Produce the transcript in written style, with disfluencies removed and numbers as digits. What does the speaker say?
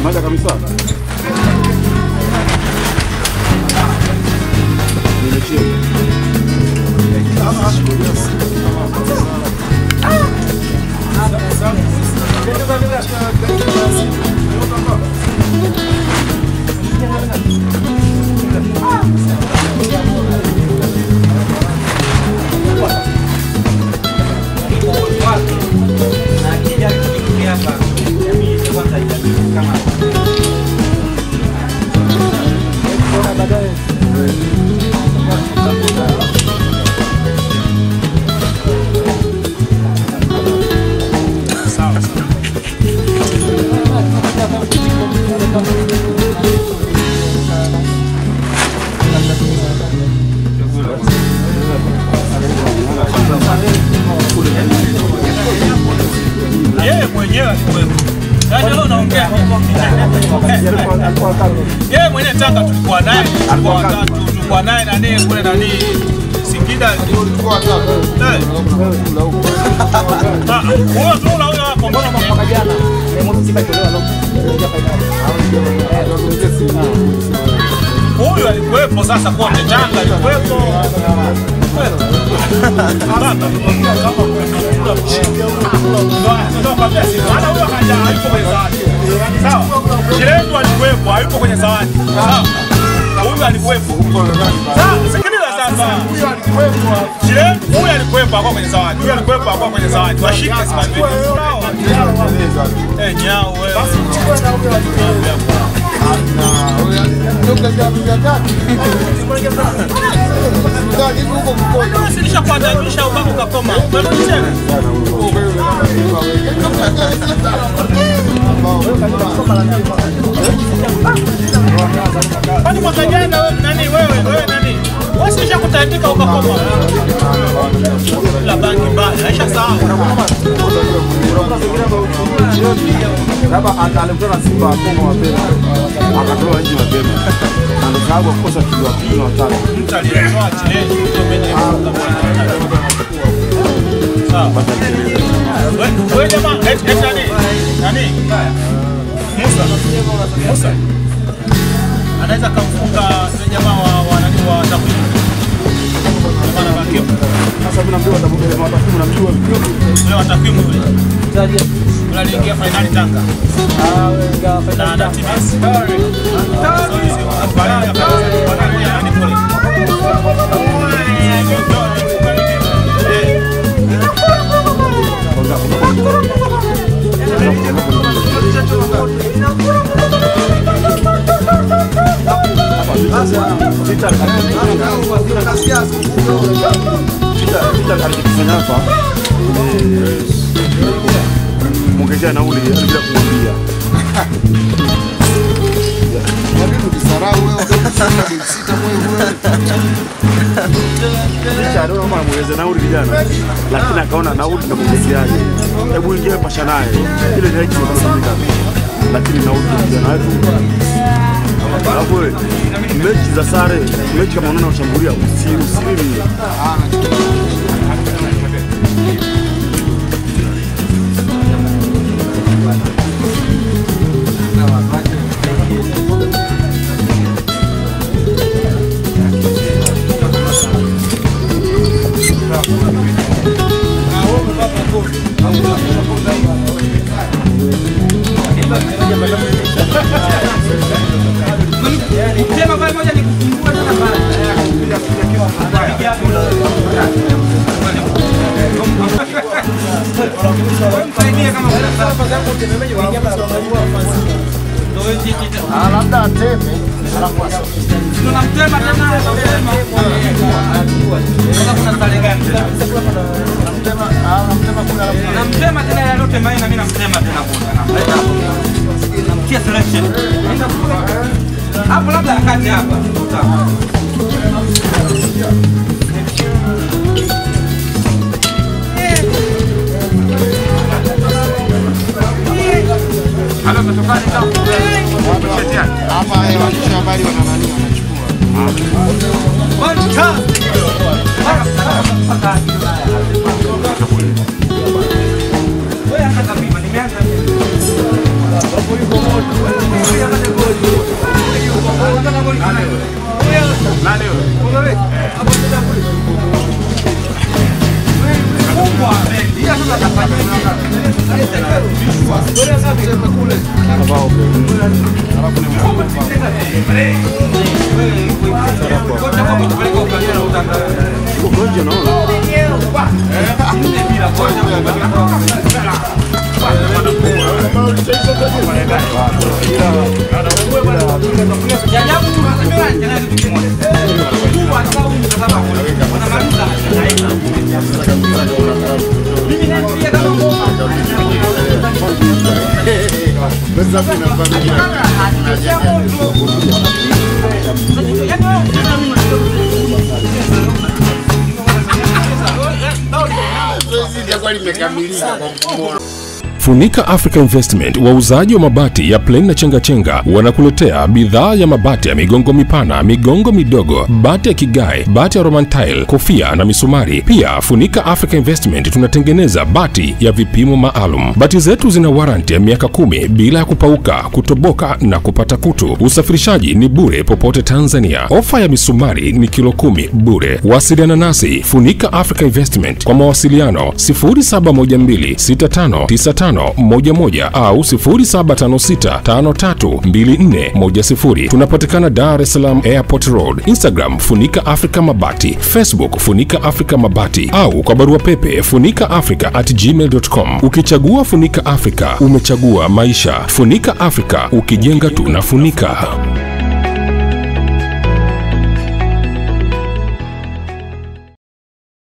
Mada kabisa. Yeye mwenye Tanga tulikuwa naye, tulikuwa naye na nini kule na nini Singida tulikuwa watatu. Huyo tu na huyo hapo mbona mwaka jana mmoja sikatolewa na huyo alikuwepo sasa kwa Tanga alikuwepo. Sawa. Shirendu alikuwepo, hayupo kwenye zawadi. Sawa. Huyu alikuwepo. Sawa, sikiliza sasa. Huyu alikuwepo. Shirendu huyu alikuwepo hapo kwenye zawadi. Huyu alikuwepo hapo kwenye zawadi. Washike simameni. Nyao wewe. Basi chukua na huyo alikuwepo. Silisha kuadamisha ubabu kakoma. Mwarudi tena. Kwani mwaka jana wewe nani wewe nani? Wewe silisha kutandika ukakoma. La bangi mbaya, aisha sawa. Hapa alimtoa Simba akoma mapema. Akatoa nje mapema. Ndio sababu kosa kidogo kwa watatu. Mtu aliyetoa chile ndio mwenye sawa. Wewe jamaa, nani? Musa. Anaweza kumfunga yule jamaa wa nani wa takwimu. Bana bakimu. Sasa mimi naambiwa takwimu namjua. Yule wa takwimu yule. Yule aliingia finali Tanga. Ingia finali na TBS. Alikifanya hapa mwongezea nauli bila kumwambia. Walimu kisarau wewe wakati sita wewe. Licha ndio mama mwongezea nauli vijana. Lakini akaona nauli na kumwongezeaje. Hebu ingie pasha naye. Ile ni haki inatumika. Lakini nauli vijana wetu. Hapo mechi za sare, mechi kama unaona ushambulia usiri. Tema pale moja ni kufungua tena pale. Labda ateme alafu tunamtema tena kuna sare gani tena? Namtema tena yale yote maana mimi namtema tena bwana. Namleta hapo. Namtia selection. Hapo labda akati hapa. Halo kutokana na hapa waandishi habari wana nani wanachukua. Funika Africa Investment, wauzaji wa mabati ya plain na chenga wanakuletea bidhaa ya mabati ya migongo mipana, migongo midogo, bati ya kigae, bati ya Roman tile, kofia na misumari. Pia Funika Africa Investment tunatengeneza bati ya vipimo maalum. Bati zetu zina warranty ya miaka 10 bila ya kupauka, kutoboka na kupata kutu. Usafirishaji ni bure popote Tanzania. Ofa ya misumari ni kilo 10 bure. Wasiliana nasi Funika Africa Investment kwa mawasiliano 0712659511 au 0756532410. Tunapatikana Dar es Salaam Airport Road. Instagram Funika Africa Mabati, Facebook Funika Africa Mabati au kwa barua pepe funikaafrica@gmail.com. Ukichagua Funika Africa umechagua maisha. Funika Africa, ukijenga tunafunika.